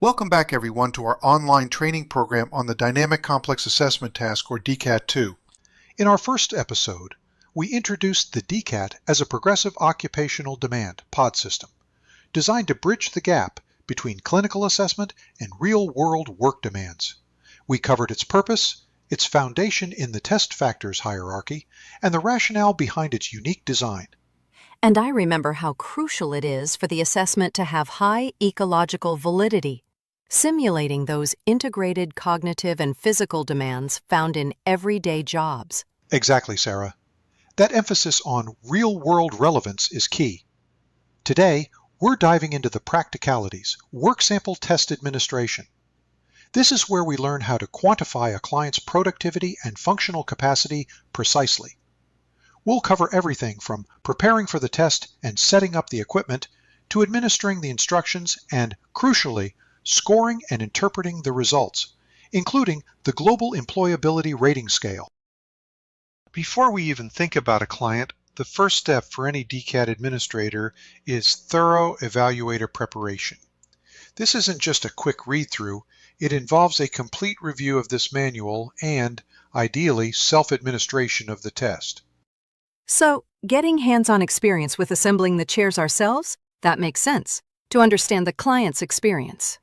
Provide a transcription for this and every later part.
Welcome back everyone to our online training program on the Dynamic Complex Assessment Task, or DCAT 2. In our first episode, we introduced the DCAT as a progressive occupational demand pod system, designed to bridge the gap between clinical assessment and real-world work demands. We covered its purpose, its foundation in the test factors hierarchy, and the rationale behind its unique design. And I remember how crucial it is for the assessment to have high ecological validity, simulating those integrated cognitive and physical demands found in everyday jobs. Exactly, Sarah. That emphasis on real-world relevance is key. Today, we're diving into the practicalities, work sample test administration. This is where we learn how to quantify a client's productivity and functional capacity precisely. We'll cover everything from preparing for the test and setting up the equipment to administering the instructions and, crucially, scoring and interpreting the results, including the Global Employability Rating Scale. Before we even think about a client, the first step for any DCAT administrator is thorough evaluator preparation. This isn't just a quick read-through, it involves a complete review of this manual and, ideally, self-administration of the test. So, getting hands-on experience with assembling the chairs ourselves, that makes sense, to understand the client's experience.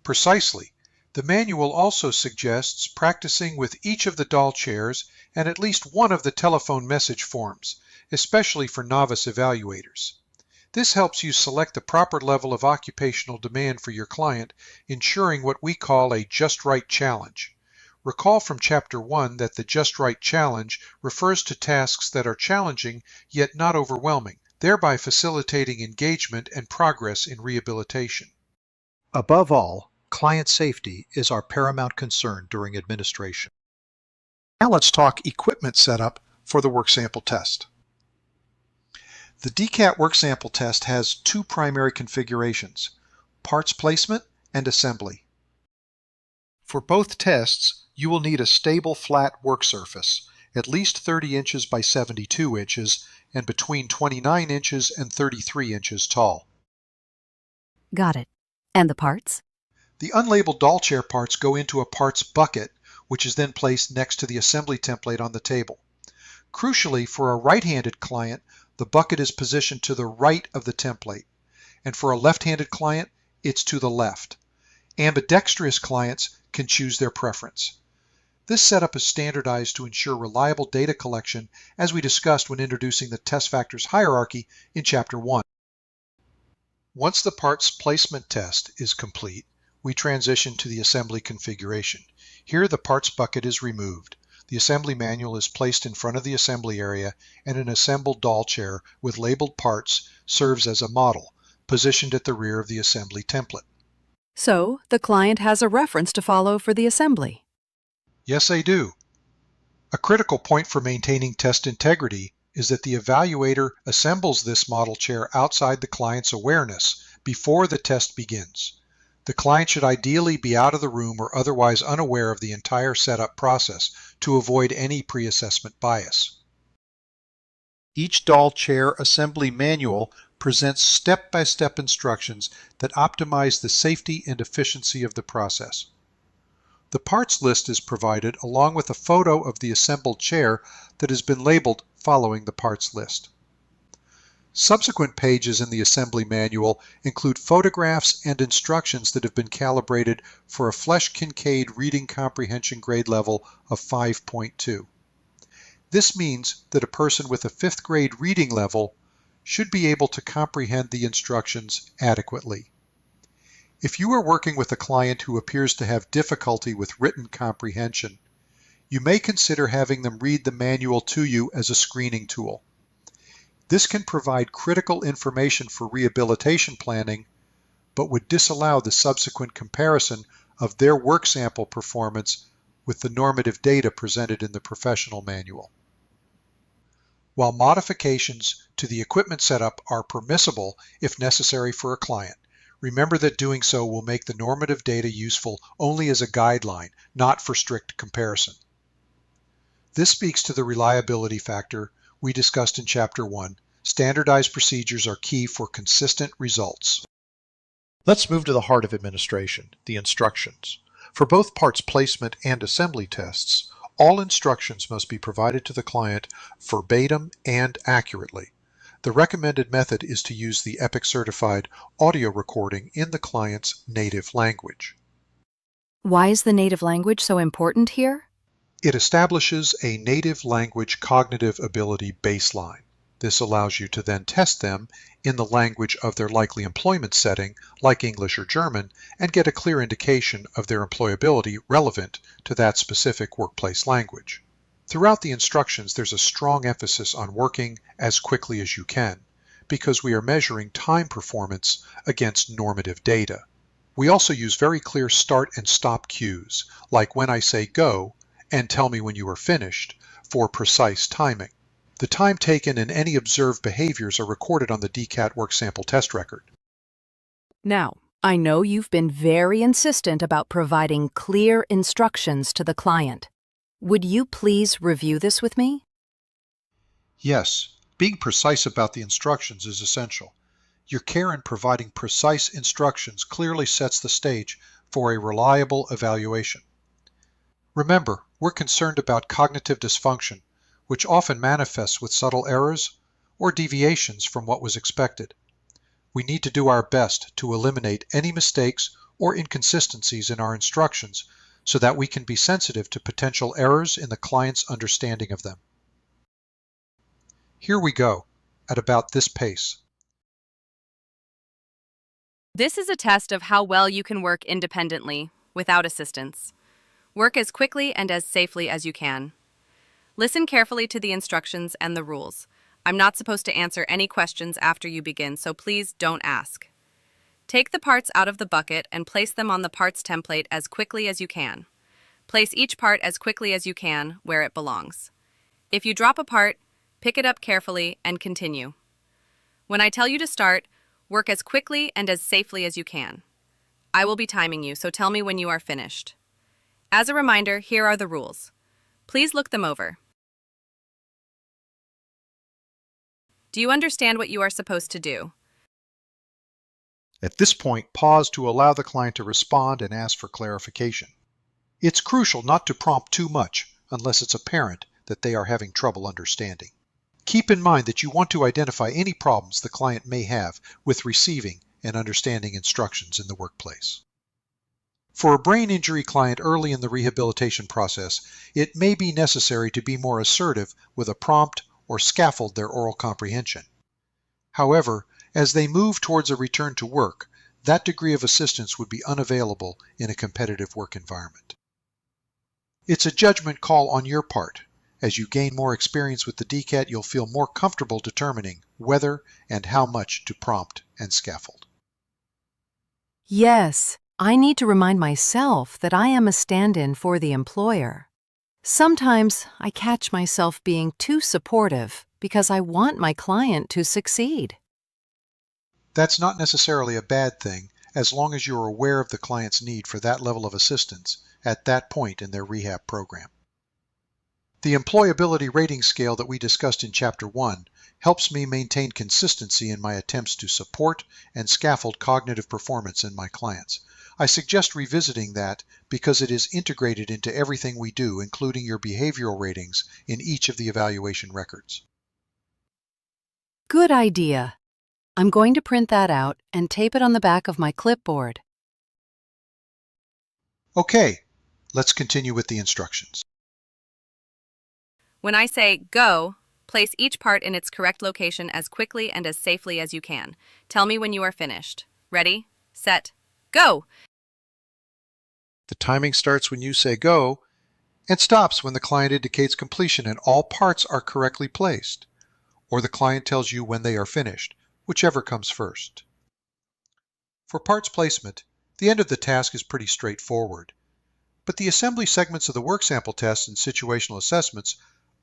Precisely. The manual also suggests practicing with each of the doll chairs and at least one of the telephone message forms, especially for novice evaluators. This helps you select the proper level of occupational demand for your client, ensuring what we call a just right challenge. Recall from Chapter 1 that the just right challenge refers to tasks that are challenging yet not overwhelming, thereby facilitating engagement and progress in rehabilitation. Above all, client safety is our paramount concern during administration. Now let's talk equipment setup for the work sample test. The DCAT work sample test has two primary configurations: parts placement and assembly. For both tests, you will need a stable flat work surface, at least 30 inches by 72 inches and between 29 inches and 33 inches tall. Got it. And the parts? The unlabeled doll chair parts go into a parts bucket, which is then placed next to the assembly template on the table. Crucially, for a right-handed client, the bucket is positioned to the right of the template, and for a left-handed client, it's to the left. Ambidextrous clients can choose their preference. This setup is standardized to ensure reliable data collection, as we discussed when introducing the test factors hierarchy in Chapter 1. Once the parts placement test is complete, we transition to the assembly configuration. Here the parts bucket is removed. The assembly manual is placed in front of the assembly area, and an assembled doll chair with labeled parts serves as a model, positioned at the rear of the assembly template. So, the client has a reference to follow for the assembly. Yes, they do. A critical point for maintaining test integrity is that the evaluator assembles this model chair outside the client's awareness before the test begins. The client should ideally be out of the room or otherwise unaware of the entire setup process to avoid any pre-assessment bias. Each doll chair assembly manual presents step-by-step instructions that optimize the safety and efficiency of the process. The parts list is provided along with a photo of the assembled chair that has been labeled following the parts list. Subsequent pages in the assembly manual include photographs and instructions that have been calibrated for a Flesch-Kincaid reading comprehension grade level of 5.2. This means that a person with a 5th grade reading level should be able to comprehend the instructions adequately. If you are working with a client who appears to have difficulty with written comprehension, you may consider having them read the manual to you as a screening tool. This can provide critical information for rehabilitation planning, but would disallow the subsequent comparison of their work sample performance with the normative data presented in the professional manual. While modifications to the equipment setup are permissible if necessary for a client, remember that doing so will make the normative data useful only as a guideline, not for strict comparison. This speaks to the reliability factor we discussed in Chapter 1. Standardized procedures are key for consistent results. Let's move to the heart of administration, the instructions. For both parts placement and assembly tests, all instructions must be provided to the client verbatim and accurately. The recommended method is to use the EPIC certified audio recording in the client's native language. Why is the native language so important here? It establishes a native language cognitive ability baseline. This allows you to then test them in the language of their likely employment setting, like English or German, and get a clear indication of their employability relevant to that specific workplace language. Throughout the instructions, there's a strong emphasis on working as quickly as you can, because we are measuring time performance against normative data. We also use very clear start and stop cues, like when I say go and tell me when you are finished, for precise timing. The time taken and any observed behaviors are recorded on the DCAT work sample test record. Now, I know you've been very insistent about providing clear instructions to the client. Would you please review this with me? Yes, being precise about the instructions is essential. Your care in providing precise instructions clearly sets the stage for a reliable evaluation. Remember, we're concerned about cognitive dysfunction, which often manifests with subtle errors or deviations from what was expected. We need to do our best to eliminate any mistakes or inconsistencies in our instructions so that we can be sensitive to potential errors in the client's understanding of them. Here we go, at about this pace. This is a test of how well you can work independently, without assistance. Work as quickly and as safely as you can. Listen carefully to the instructions and the rules. I'm not supposed to answer any questions after you begin, so please don't ask. Take the parts out of the bucket and place them on the parts template as quickly as you can. Place each part as quickly as you can where it belongs. If you drop a part, pick it up carefully and continue. When I tell you to start, work as quickly and as safely as you can. I will be timing you, so tell me when you are finished. As a reminder, here are the rules. Please look them over. Do you understand what you are supposed to do? At this point, pause to allow the client to respond and ask for clarification. It's crucial not to prompt too much unless it's apparent that they are having trouble understanding. Keep in mind that you want to identify any problems the client may have with receiving and understanding instructions in the workplace. For a brain injury client early in the rehabilitation process, it may be necessary to be more assertive with a prompt or scaffold their oral comprehension. However, as they move towards a return to work, that degree of assistance would be unavailable in a competitive work environment. It's a judgment call on your part. As you gain more experience with the DCAT, you'll feel more comfortable determining whether and how much to prompt and scaffold. Yes, I need to remind myself that I am a stand-in for the employer. Sometimes I catch myself being too supportive because I want my client to succeed. That's not necessarily a bad thing as long as you're aware of the client's need for that level of assistance at that point in their rehab program. The employability rating scale that we discussed in Chapter 1 helps me maintain consistency in my attempts to support and scaffold cognitive performance in my clients. I suggest revisiting that because it is integrated into everything we do, including your behavioral ratings in each of the evaluation records. Good idea. I'm going to print that out and tape it on the back of my clipboard. Okay, let's continue with the instructions. When I say go, place each part in its correct location as quickly and as safely as you can. Tell me when you are finished. Ready, set, go! The timing starts when you say go and stops when the client indicates completion and all parts are correctly placed, or the client tells you when they are finished, whichever comes first. For parts placement, the end of the task is pretty straightforward, but the assembly segments of the work sample tests and situational assessments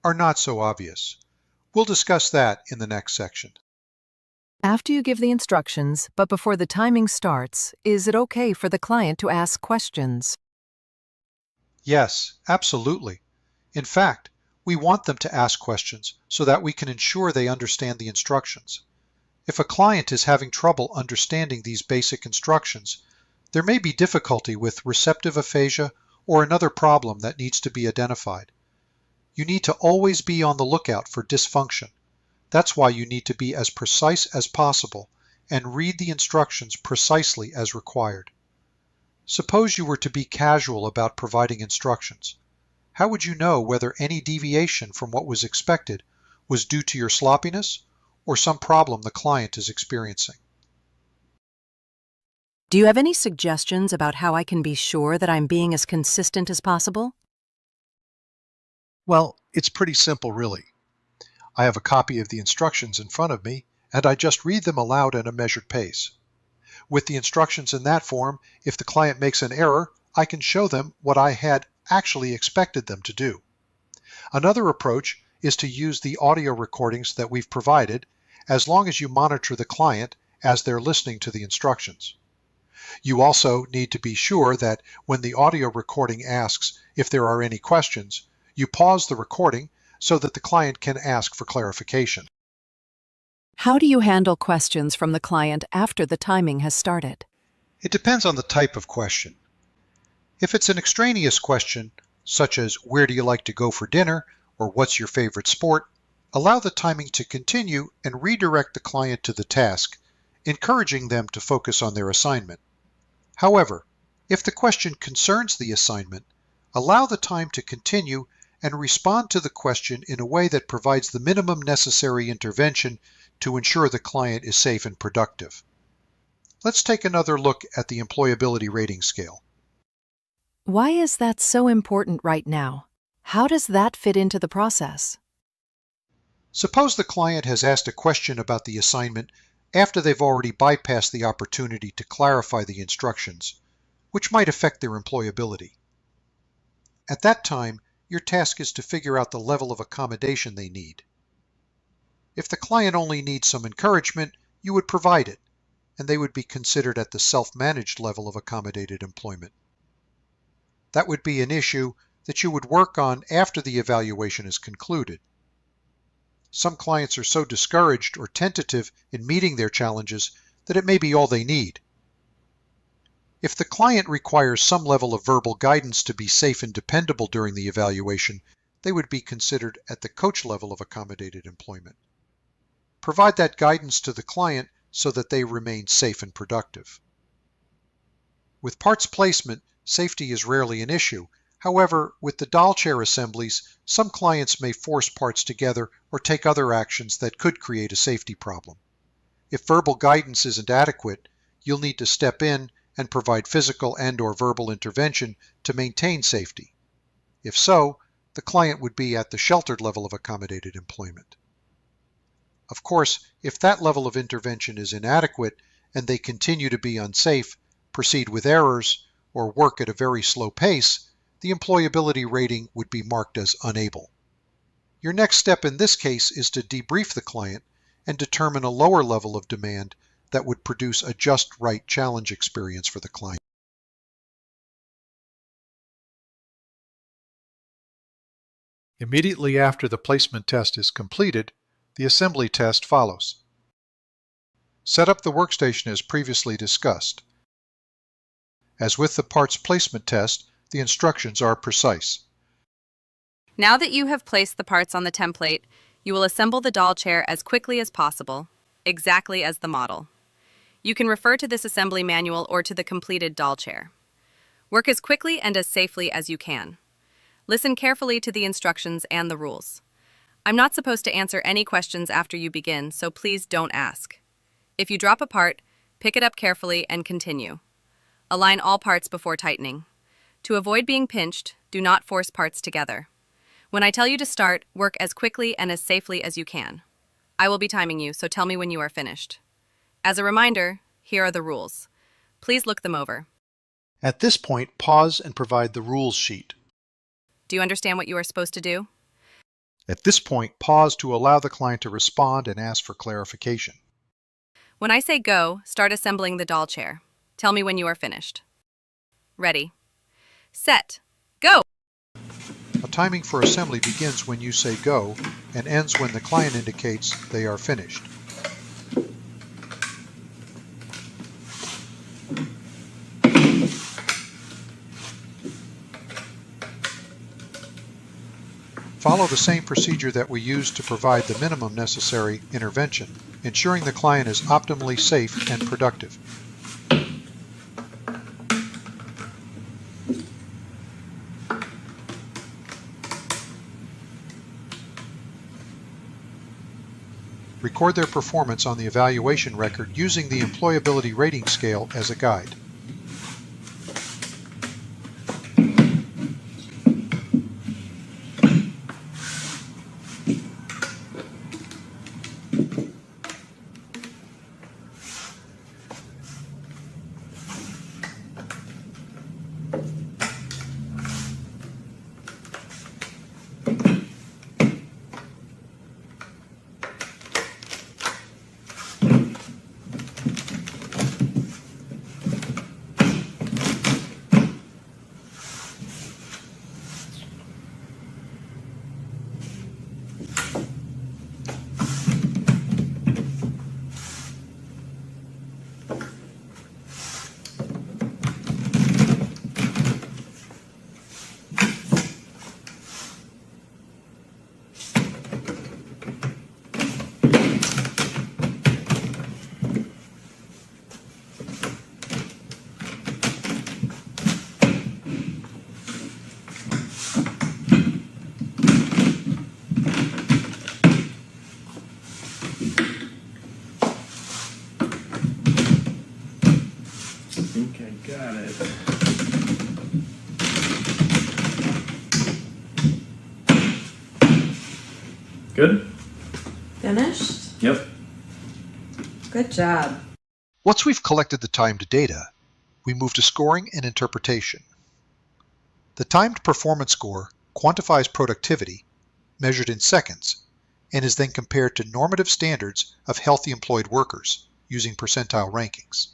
are not so obvious. We'll discuss that in the next section. After you give the instructions, but before the timing starts, is it okay for the client to ask questions? Yes, absolutely. In fact, we want them to ask questions so that we can ensure they understand the instructions. If a client is having trouble understanding these basic instructions, there may be difficulty with receptive aphasia or another problem that needs to be identified. You need to always be on the lookout for dysfunction. That's why you need to be as precise as possible and read the instructions precisely as required. Suppose you were to be casual about providing instructions. How would you know whether any deviation from what was expected was due to your sloppiness or some problem the client is experiencing? Do you have any suggestions about how I can be sure that I'm being as consistent as possible? Well, it's pretty simple, really. I have a copy of the instructions in front of me, and I just read them aloud at a measured pace. With the instructions in that form, if the client makes an error, I can show them what I had actually expected them to do. Another approach is to use the audio recordings that we've provided, as long as you monitor the client as they're listening to the instructions. You also need to be sure that when the audio recording asks if there are any questions, you pause the recording so that the client can ask for clarification. How do you handle questions from the client after the timing has started? It depends on the type of question. If it's an extraneous question, such as where do you like to go for dinner or what's your favorite sport, allow the timing to continue and redirect the client to the task, encouraging them to focus on their assignment. However, if the question concerns the assignment, allow the time to continue and respond to the question in a way that provides the minimum necessary intervention to ensure the client is safe and productive. Let's take another look at the employability rating scale. Why is that so important right now? How does that fit into the process? Suppose the client has asked a question about the assignment after they've already bypassed the opportunity to clarify the instructions, which might affect their employability. At that time, your task is to figure out the level of accommodation they need. If the client only needs some encouragement, you would provide it, and they would be considered at the self-managed level of accommodated employment. That would be an issue that you would work on after the evaluation is concluded. Some clients are so discouraged or tentative in meeting their challenges that it may be all they need. If the client requires some level of verbal guidance to be safe and dependable during the evaluation, they would be considered at the coach level of accommodated employment. Provide that guidance to the client so that they remain safe and productive. With parts placement, safety is rarely an issue. However, with the doll chair assemblies, some clients may force parts together or take other actions that could create a safety problem. If verbal guidance isn't adequate, you'll need to step in and provide physical and/or verbal intervention to maintain safety. If so, the client would be at the sheltered level of accommodated employment. Of course, if that level of intervention is inadequate and they continue to be unsafe, proceed with errors, or work at a very slow pace, the employability rating would be marked as unable. Your next step in this case is to debrief the client and determine a lower level of demand that would produce a just right challenge experience for the client. Immediately after the placement test is completed, the assembly test follows. Set up the workstation as previously discussed. As with the parts placement test, the instructions are precise. Now that you have placed the parts on the template, you will assemble the doll chair as quickly as possible, exactly as the model. You can refer to this assembly manual or to the completed doll chair. Work as quickly and as safely as you can. Listen carefully to the instructions and the rules. I'm not supposed to answer any questions after you begin, so please don't ask. If you drop a part, pick it up carefully and continue. Align all parts before tightening. To avoid being pinched, do not force parts together. When I tell you to start, work as quickly and as safely as you can. I will be timing you, so tell me when you are finished. As a reminder, here are the rules. Please look them over. At this point, pause and provide the rules sheet. Do you understand what you are supposed to do? At this point, pause to allow the client to respond and ask for clarification. When I say go, start assembling the doll chair. Tell me when you are finished. Ready. Set. Go! A timing for assembly begins when you say go and ends when the client indicates they are finished. Follow the same procedure that we use to provide the minimum necessary intervention, ensuring the client is optimally safe and productive. Record their performance on the evaluation record using the employability rating scale as a guide. Okay, got it. Good? Finished? Yep. Good job. Once we've collected the timed data, we move to scoring and interpretation. The timed performance score quantifies productivity, measured in seconds, and is then compared to normative standards of healthy employed workers using percentile rankings.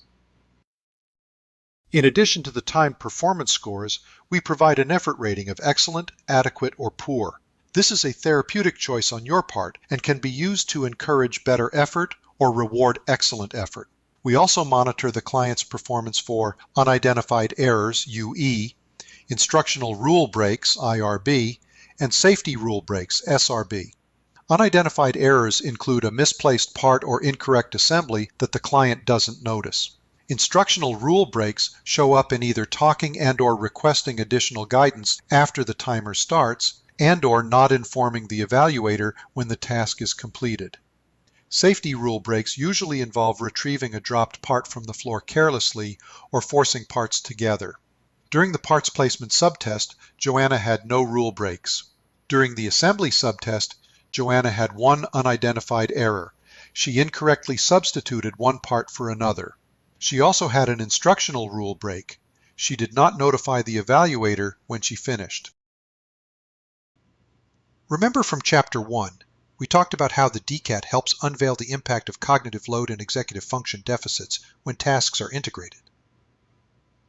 In addition to the timed performance scores, we provide an effort rating of excellent, adequate, or poor. This is a therapeutic choice on your part and can be used to encourage better effort or reward excellent effort. We also monitor the client's performance for unidentified errors, UE, instructional rule breaks, IRB, and safety rule breaks, SRB. Unidentified errors include a misplaced part or incorrect assembly that the client doesn't notice. Instructional rule breaks show up in either talking and/or requesting additional guidance after the timer starts, and/or not informing the evaluator when the task is completed. Safety rule breaks usually involve retrieving a dropped part from the floor carelessly or forcing parts together. During the parts placement subtest, Joanna had no rule breaks. During the assembly subtest, Joanna had one unidentified error. She incorrectly substituted one part for another. She also had an instructional rule break. She did not notify the evaluator when she finished. Remember from Chapter 1, we talked about how the DCAT helps unveil the impact of cognitive load and executive function deficits when tasks are integrated.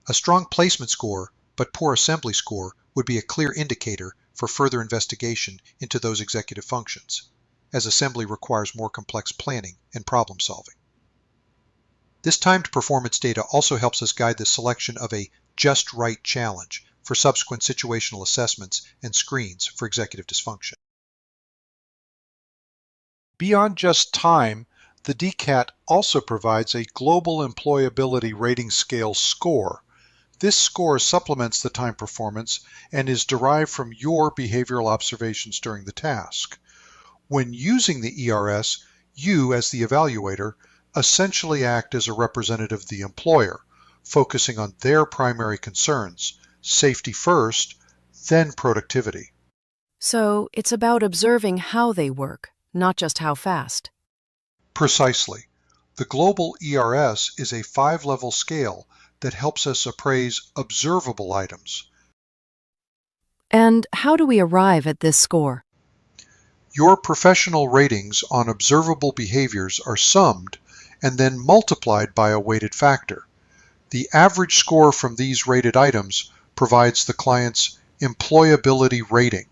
A strong placement score but poor assembly score would be a clear indicator for further investigation into those executive functions, as assembly requires more complex planning and problem solving. This timed performance data also helps us guide the selection of a just right challenge for subsequent situational assessments and screens for executive dysfunction. Beyond just time, the DCAT also provides a global employability rating scale score. This score supplements the time performance and is derived from your behavioral observations during the task. When using the ERS, you, as the evaluator, essentially act as a representative of the employer, focusing on their primary concerns, safety first, then productivity. So it's about observing how they work, not just how fast. Precisely. The global ERS is a 5-level scale that helps us appraise observable items. And how do we arrive at this score? Your professional ratings on observable behaviors are summed and then multiplied by a weighted factor. The average score from these rated items provides the client's employability rating.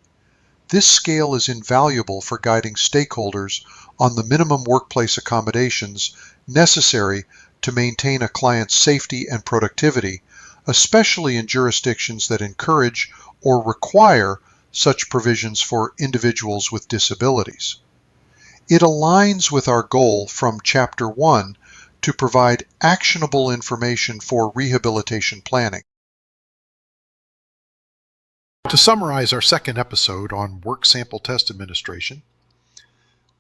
This scale is invaluable for guiding stakeholders on the minimum workplace accommodations necessary to maintain a client's safety and productivity, especially in jurisdictions that encourage or require such provisions for individuals with disabilities. It aligns with our goal from Chapter 1 to provide actionable information for rehabilitation planning. To summarize our second episode on work sample test administration,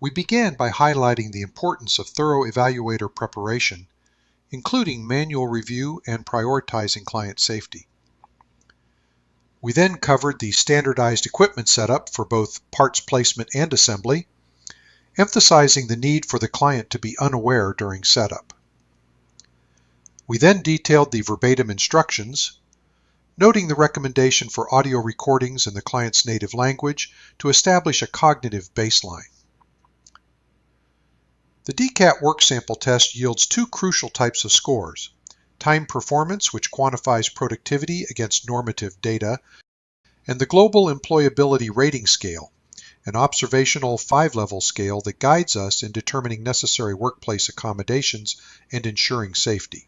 we began by highlighting the importance of thorough evaluator preparation, including manual review and prioritizing client safety. We then covered the standardized equipment setup for both parts placement and assembly, emphasizing the need for the client to be unaware during setup. We then detailed the verbatim instructions, noting the recommendation for audio recordings in the client's native language to establish a cognitive baseline. The DCAT work sample test yields two crucial types of scores: time performance, which quantifies productivity against normative data, and the Global Employability Rating Scale, an observational 5-level scale that guides us in determining necessary workplace accommodations and ensuring safety.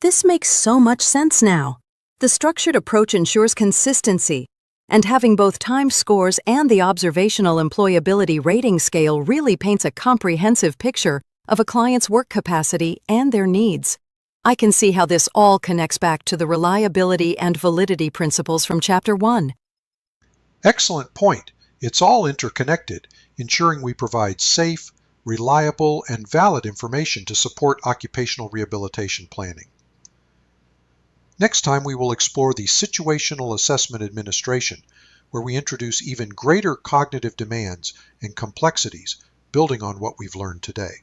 This makes so much sense now. The structured approach ensures consistency, and having both time scores and the observational employability rating scale really paints a comprehensive picture of a client's work capacity and their needs. I can see how this all connects back to the reliability and validity principles from Chapter 1. Excellent point. It's all interconnected, ensuring we provide safe, reliable, and valid information to support occupational rehabilitation planning. Next time we will explore the situational assessment administration, where we introduce even greater cognitive demands and complexities building on what we've learned today.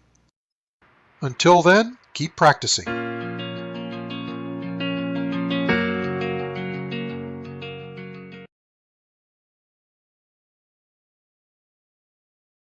Until then, keep practicing.